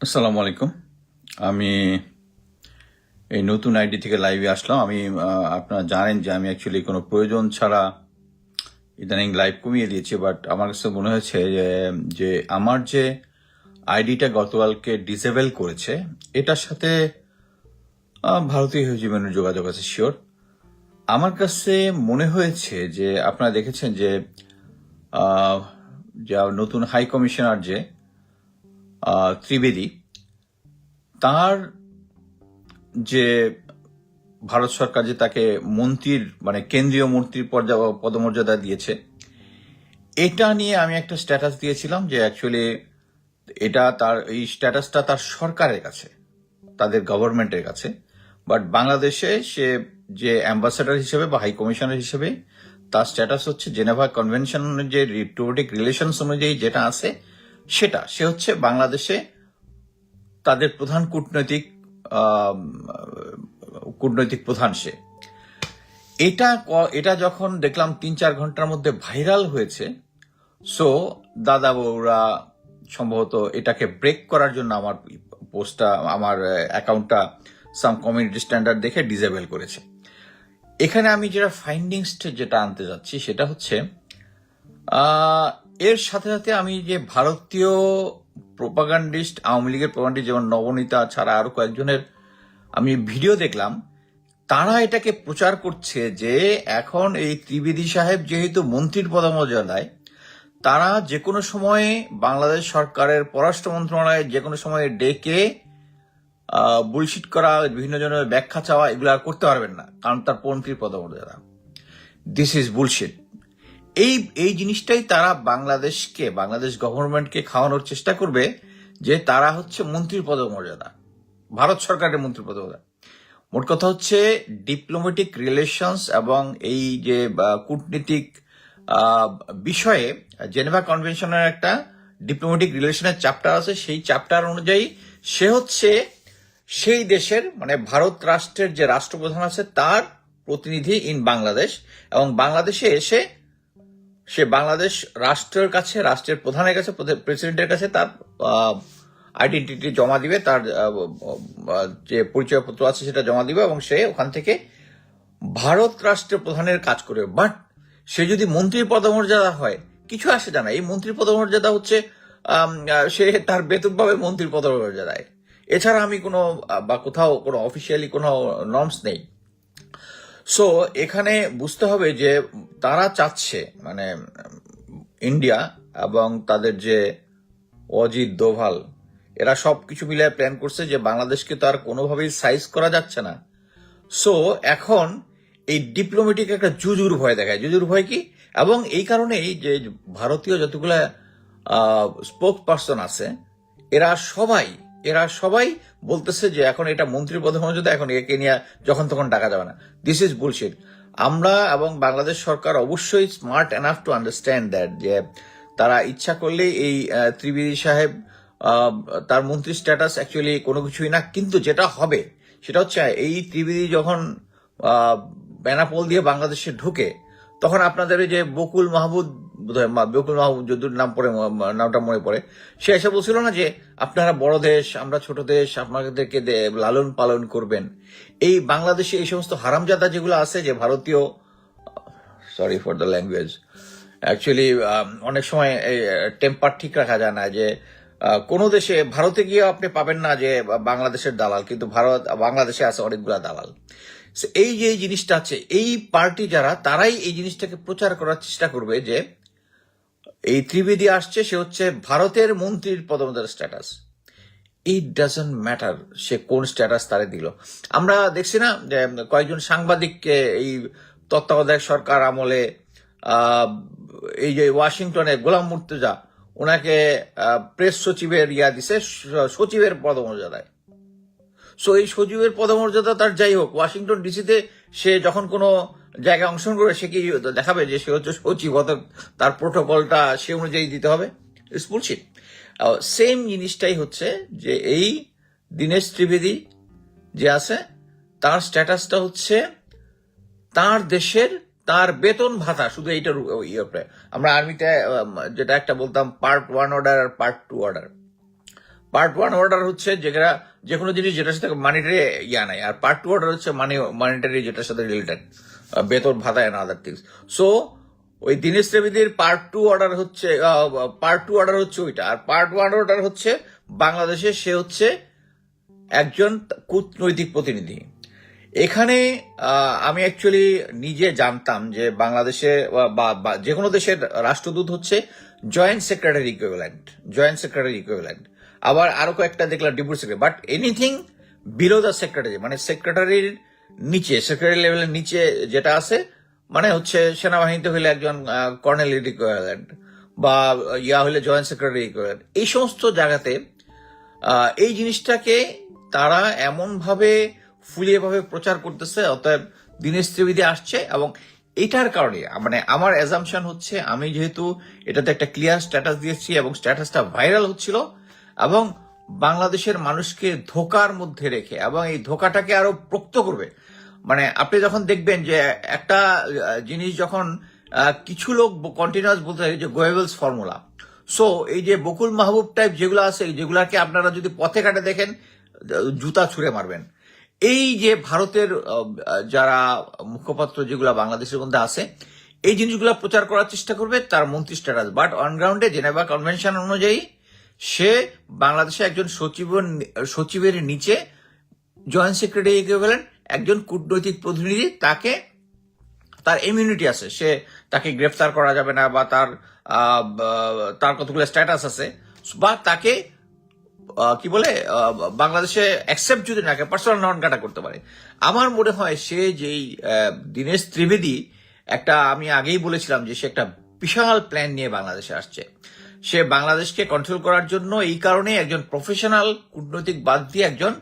আসসালামু আলাইকুম। আমি এই নতুন আইডি থেকে লাইভে আসলাম। আপনারা জানেন যে আমি অ্যাকচুয়ালি কোনো প্রয়োজন ছাড়া ইদানিং লাইভ কমিয়ে দিয়েছি, বাট আমার কাছে মনে হয়েছে যে আমার যে আইডিটা গতকালকে ডিসেবল করেছে এটার সাথে ভারতীয় জীবনের যোগাযোগ আছে, শিওর। আমার কাছে মনে হয়েছে যে আপনারা দেখেছেন যে আহ, যা নতুন হাই কমিশনার যে ত্রিবেদী, তার যে ভারত সরকার যে তাকে মন্ত্রীর মানে কেন্দ্রীয় মন্ত্রীর পদমর্যাদা দিয়েছে, এটা নিয়ে আমি একটা স্ট্যাটাস দিয়েছিলাম যে অ্যাকচুয়ালি এই স্ট্যাটাসটা তার সরকারের কাছে, তাদের গভর্নমেন্টের কাছে। বাট বাংলাদেশে সে যে অ্যাম্বাসেডর হিসেবে বা হাই কমিশনার হিসেবে তার স্ট্যাটাস হচ্ছে জেনেভা কনভেনশনের যে ডিপ্লোম্যাটিক রিলেশনস অনুযায়ী যেটা আছে সেটা, সে হচ্ছে বাংলাদেশে তাদের প্রধান কূটনৈতিক প্রধান সে। এটা যখন দেখলাম 3-4 ঘন্টার মধ্যে ভাইরাল হয়েছে, সো দাদা বউরা সম্ভবত এটাকে ব্রেক করার জন্য আমার অ্যাকাউন্টটা সাম কমিউনিটি স্ট্যান্ডার্ড দেখে ডিসেবল করেছে। এখানে আমি যেটা আনতে যাচ্ছি সেটা হচ্ছে আহ, এর সাথে সাথে আমি যে ভারতীয় প্রোপাগান্ডিস্ট, আওয়ামী লীগের প্রোপাগান্ডিস্ট যেমন নবনীতা ছাড়া আরো কয়েকজনের আমি ভিডিও দেখলাম, তারা এটাকে প্রচার করছে যে এখন এই ত্রিবেদী সাহেব যেহেতু মন্ত্রীর পদমর্যাদায়, তারা যে কোনো সময়ে বাংলাদেশ সরকারের পররাষ্ট্র মন্ত্রণালয়ে যে কোনো সময়ে ডেকে বুলশিট করা, বিভিন্ন জনের ব্যাখ্যা চাওয়া, এগুলো আর করতে পারবেন না, কারণ তার মন্ত্রীর পদমর্যাদা। This is bullshit. এই এই জিনিসটাই তারা বাংলাদেশ গভর্নমেন্টকে খাওয়ানোর চেষ্টা করবে যে তারা হচ্ছে মন্ত্রীর পদমর্যাদা, ভারত সরকারের মন্ত্রীর পদমর্যাদা। মোট কথা হচ্ছে ডিপ্লোম্যাটিক রিলেশনস এবং এই যে কূটনীতিক বিষয়ে জেনেভা কনভেনশনের একটা ডিপ্লোম্যাটিক রিলেশনের চ্যাপ্টার আছে। সেই চ্যাপ্টার অনুযায়ী সে হচ্ছে সেই দেশের মানে ভারত রাষ্ট্রের যে রাষ্ট্রপ্রধান আছে তার প্রতিনিধি ইন বাংলাদেশ, এবং বাংলাদেশে এসে সে বাংলাদেশ রাষ্ট্রের প্রধানের কাছে, প্রেসিডেন্টের কাছে তার আইডেন্টিটি জমা দিবে, তার যে পরিচয়পত্র আছে সেটা জমা দিবে, এবং সে ওখান থেকে ভারত রাষ্ট্রের প্রধানের কাজ করবে। বাট সে যদি মন্ত্রীর পদমর্যাদা হয়, কিছু আসে যায় না। এই মন্ত্রীর পদমর্যাদা হচ্ছে সে তার বেতন পাবে মন্ত্রীর পদমর্যাদায়। এছাড়া আমি কোনো বা কোথাও কোনো অফিসিয়ালি কোনো নর্মস নেই। সো এখানে বুঝতে হবে যে তারা চাচ্ছে মানে ইন্ডিয়া এবং তাদের যে অজিত দোভাল, এরা সবকিছু মিলে প্ল্যান করছে যে বাংলাদেশকে তো আর কোনোভাবেই সাইজ করা যাচ্ছে না। সো এখন এই ডিপ্লোমেটিক একটা জুজুর ভয় দেখায়। জুজুর ভয় কি? এবং এই কারণেই যে ভারতীয় যতগুলা স্পোক পার্সন আছে, এরা সবাই বলতেছে যে এখন এটা মন্ত্রী পদমর্যাদা, এখন একে নিয়ে যখন তখন ডাকা যাবে না। This is bullshit. আমরা এবং বাংলাদেশ সরকার অবশ্যই smart enough to understand that যে তারা ইচ্ছা করলেই এই ত্রিবেদী সাহেব তার মন্ত্রী স্ট্যাটাস অ্যাকচুয়ালি কোনো কিছুই না। কিন্তু যেটা হবে সেটা হচ্ছে এই ত্রিবেদী যখন বেনাপোল দিয়ে বাংলাদেশে ঢুকে, তখন আপনাদের ওই যে বকুল মাহবুব যদুর নামটা মনে পড়ে, সে এসে বলছিল না যে আপনারা বড় দেশ, আমরা ছোট দেশ, আপনাদেরকে লালন পালন করবেন। এই বাংলাদেশে এই সমস্ত হারামজাদা যেগুলো আছে, যে ভারতীয়, sorry for the language, actually অনেক সময় টেম্পার ঠিক রাখা যায় না, যে কোনো দেশে ভারতে গিয়ে আপনি পাবেন না যে বাংলাদেশের দালাল, কিন্তু বাংলাদেশে আছে অনেকগুলা দালাল। এই যে জিনিসটা আছে, এই পার্টি যারা, তারাই এই জিনিসটাকে প্রচার করার চেষ্টা করবে যে এই ত্রিবেদী আসছে, সে হচ্ছে ভারতের মন্ত্রীর পদমর্যাদার স্ট্যাটাস। ইট ডাজন্ট ম্যাটার সে কোন স্ট্যাটাস তারে দিল। আমরা দেখছি না যে কয়েকজন সাংবাদিককে এই তত্ত্বাবধায়ক সরকার আমলে এই যে ওয়াশিংটনে গোলাম মুর্তজা, ওনাকে প্রেস সচিবের দিছে, সচিবের পদমর্যাদায়। সো এই সচিবের পদমর্যাদা তার যাই হোক, ওয়াশিংটন ডিসিতে সে যখন কোনো জায়গায় অংশগ্রহণ করবে, সে কি দেখাবে যে সে হচ্ছে সচিব, অর্থাৎ তার প্রোটোকলটা সে অনুযায়ী দিতে হবে? বুলশিট। সেম জিনিসটাই হচ্ছে যে এই দীনেশ ত্রিবেদী যে আছে, তার স্ট্যাটাসটা হচ্ছে তার দেশের তার বেতন ভাতা, শুধু এইটার উপরে। আমরা আর্মিতে যেটা একটা বলতাম পার্ট 1 অর্ডার আর পার্ট 2 অর্ডার। পার্ট 1 অর্ডার হচ্ছে যেটা যে কোনো জিনিস যেটার সাথে মানিটারি ইয়া নাই, আর পার্ট 2 অর্ডার হচ্ছে মানিটারি যেটার সাথে রিলেটেড, বেতন ভাতা এন্ড আদার থিংস। সো ওই দীনেশ ত্রিবেদীর পার্ট 2 অর্ডার হচ্ছে ওইটা, আর পার্ট 1 অর্ডার হচ্ছে বাংলাদেশে সে হচ্ছে একজন কূটনৈতিক প্রতিনিধি। এখানে আমি অ্যাকচুয়ালি নিজে জানতাম যে বাংলাদেশে বা যে কোনো দেশের রাষ্ট্রদূত হচ্ছে জয়েন্ট সেক্রেটারি ইকুইভ্যালেন্ট, আবার আরো কয়েকটা দেখলাম deputy secretary, but anything below the secretary, মানে সেক্রেটারির নিচে, সেক্রেটারি লেভেলের নিচে যেটা আছে, মানে হচ্ছে সেনাবাহিনীতে হইলে একজন কর্নেল ইকুইভ্যালেন্ট, বা ইয়া হইলে জয়েন্ট সেক্রেটারি ইকুইভ্যালেন্ট, এই সমস্ত জায়গাতে এই জিনিসটাকে তারা এমন ভাবে ফুলিয়ে ভাবে প্রচার করতেছে। অতএব দীনেশ ত্রিবেদী আসছে, এবং এটার কারণে মানে আমার অ্যাজাম্পশন হচ্ছে, আমি যেহেতু এটাতে একটা ক্লিয়ার স্ট্যাটাস দিয়েছি এবং স্ট্যাটাসটা ভাইরাল হচ্ছিল, এবং বাংলাদেশের মানুষকে ধোকার মধ্যে রেখে, এবং এই ধোকাটাকে আরো পোক্ত করবে। মানে আপনি যখন দেখবেন যে একটা জিনিস যখন কিছু লোক কন্টিনিউয়াস বলতে থাকে যে গোয়েবলস ফর্মুলা, সো এই যে বকুল মাহবুব টাইপ যেগুলো আছে, যেগুলাকে আপনারা যদি পথে ঘাটে দেখেন জুতা ছুঁড়ে মারবেন। এই যে ভারতের যারা মুখপাত্র যেগুলা বাংলাদেশের মধ্যে আছে, এই জিনিসগুলো প্রচার করার চেষ্টা করবে তার মন্ত্রী স্ট্যাটাস, বাট অন গ্রাউন্ডে জেনেভা কনভেনশন অনুযায়ী সে বাংলাদেশে একজন সচিবের নিচে জয়েন্ট সেক্রেটারি ইকুইভ্যালেন্ট, একজন কূটনৈতিক প্রতিনিধি, তার ইমিউনিটি আছে, তাকে গ্রেফতার করা যাবে না, বা তার কতগুলো স্ট্যাটাস আছে, বা তাকে কি বলে বাংলাদেশে অ্যাকসেপ্ট যদি না পার্সোনাল নন কাটা করতে পারে। আমার মনে হয় সে যেই দীনেশ ত্রিবেদী, আমি আগেই বলেছিলাম যে সে একটা বিশাল প্ল্যান নিয়ে বাংলাদেশে আসছে। সে বাংলাদেশকে কন্ট্রোল করার জন্য এই কারণে একজন প্রফেশনাল কূটনৈতিক বাদ দিয়ে একজন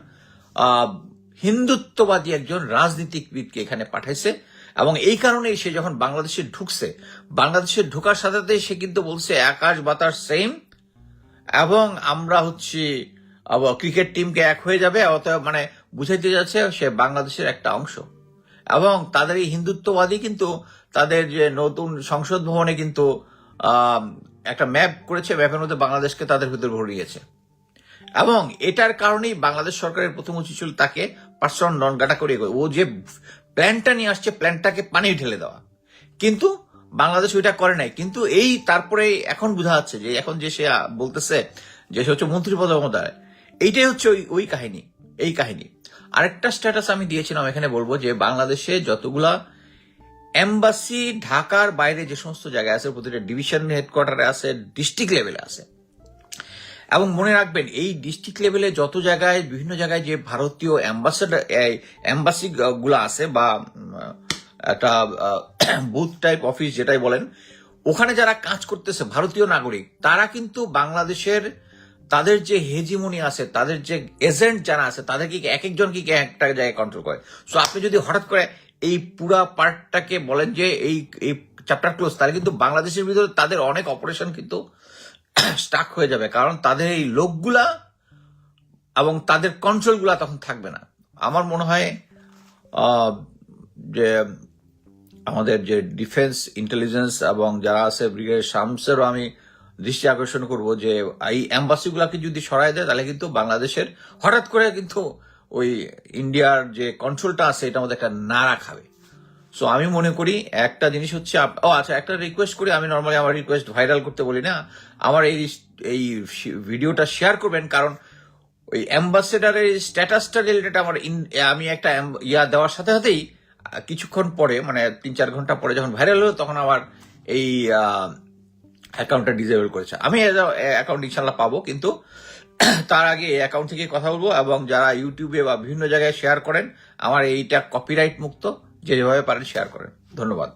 হিন্দুত্ববাদী একজন রাজনীতিবিদকে এখানে পাঠাইছে, এবং এই কারণেই সে যখন বাংলাদেশে ঢোকার সাথে সাথে সে কিন্তু বলছে আকাশ বাতাস সেম, এবং আমরা হচ্ছে ক্রিকেট টিমকে এক হয়ে যাবে, অতএব মানে বুঝাইতে যাচ্ছে সে বাংলাদেশের একটা অংশ। এবং তাদের এই হিন্দুত্ববাদী কিন্তু তাদের যে নতুন সংসদ ভবনে কিন্তু একটা ম্যাপ করেছে, ম্যাপের মধ্যে বাংলাদেশকে তাদের ভিতরে ভরিয়েছে, এবং এটার কারণেই বাংলাদেশ সরকারের প্রথম উচিত ছিল তাকে পার্সোনাল নন গাটা করে ও যে প্ল্যানটা নিয়ে আসছে প্ল্যানটাকে পানি ঢেলে দেওয়া, কিন্তু বাংলাদেশ ওইটা করে নাই। কিন্তু তারপরে এখন বোঝা যাচ্ছে যে এখন যে সে বলতেছে যে সে হচ্ছে মন্ত্রী পদমর্যাদায়, এইটাই হচ্ছে ওই কাহিনী। আরেকটা স্ট্যাটাস আমি দিয়েছিলাম, এখানে বলবো যে বাংলাদেশে যতগুলা এম্বাসি ঢাকার বাইরে যে সমস্ত জায়গায় আছে, প্রতিটা ডিভিশন হেডকোয়ার্টারে আছে, ডিস্ট্রিক্ট লেভেলে আছে, এবং মনে রাখবেন এই ডিস্ট্রিক্ট লেভেলে যত জায়গায় বিভিন্ন জায়গায় যে ভারতীয় এম্বাসি গুলা আছে, বা একটা বুথ টাইপ অফিস যেটাই বলেন, ওখানে যারা কাজ করতেছে ভারতীয় নাগরিক, তারা কিন্তু বাংলাদেশের তাদের যে হেজিমনি আছে, তাদের যে এজেন্ট যারা আছে, তাদেরকে এক একজনকে একটা জায়গায় কন্ট্রোল করে। সো আপনি যদি হঠাৎ করে এই পুরা পার্টটাকে বলেন যে এই চ্যাপ্টার ক্লোজ, তাহলে কিন্তু বাংলাদেশের ভিতরে তাদের অনেক অপারেশন কিন্তু স্টাক হয়ে যাবে, কারণ তাদের এই লোকগুলা এবং তাদের কন্ট্রোলগুলা তখন থাকবে না। আমার মনে হয় যে আমাদের যে ডিফেন্স ইন্টেলিজেন্স এবং যারা আছে ব্রিগেডিয়ার শামসেরও আমি দৃষ্টি আকর্ষণ করব যে এই এম্বাসিগুলাকে যদি সরাই দেয়, তাহলে কিন্তু বাংলাদেশের হঠাৎ করে কিন্তু ওই ইন্ডিয়ার যে কন্ট্রোলটা আছে এটার মধ্যে একটা নাড়া খাবে। সো আমি মনে করি একটা জিনিস হচ্ছে, আচ্ছা একটা রিকোয়েস্ট করি, আমি নর্মালি আমার রিকোয়েস্ট ভাইরাল করতে বলি না, আমার এই ভিডিওটা শেয়ার করবেন, কারণ ওই অ্যাম্বাসেডারের স্ট্যাটাসটা রিলেটেড আমি একটা দেওয়ার সাথে সাথেই কিছুক্ষণ পরে, মানে 3-4 ঘন্টা পরে যখন ভাইরাল হলো, তখন আমার এই অ্যাকাউন্টটা ডিসেবল করেছে। আমি অ্যাকাউন্ট ইনশাল্লাহ পাবো, কিন্তু তার আগে এই অ্যাকাউন্ট থেকে কথা বলবো। এবং যারা ইউটিউবে বা বিভিন্ন জায়গায় শেয়ার করেন, আমার এইটা কপিরাইট মুক্ত, যেভাবে পারেন শেয়ার করেন। ধন্যবাদ।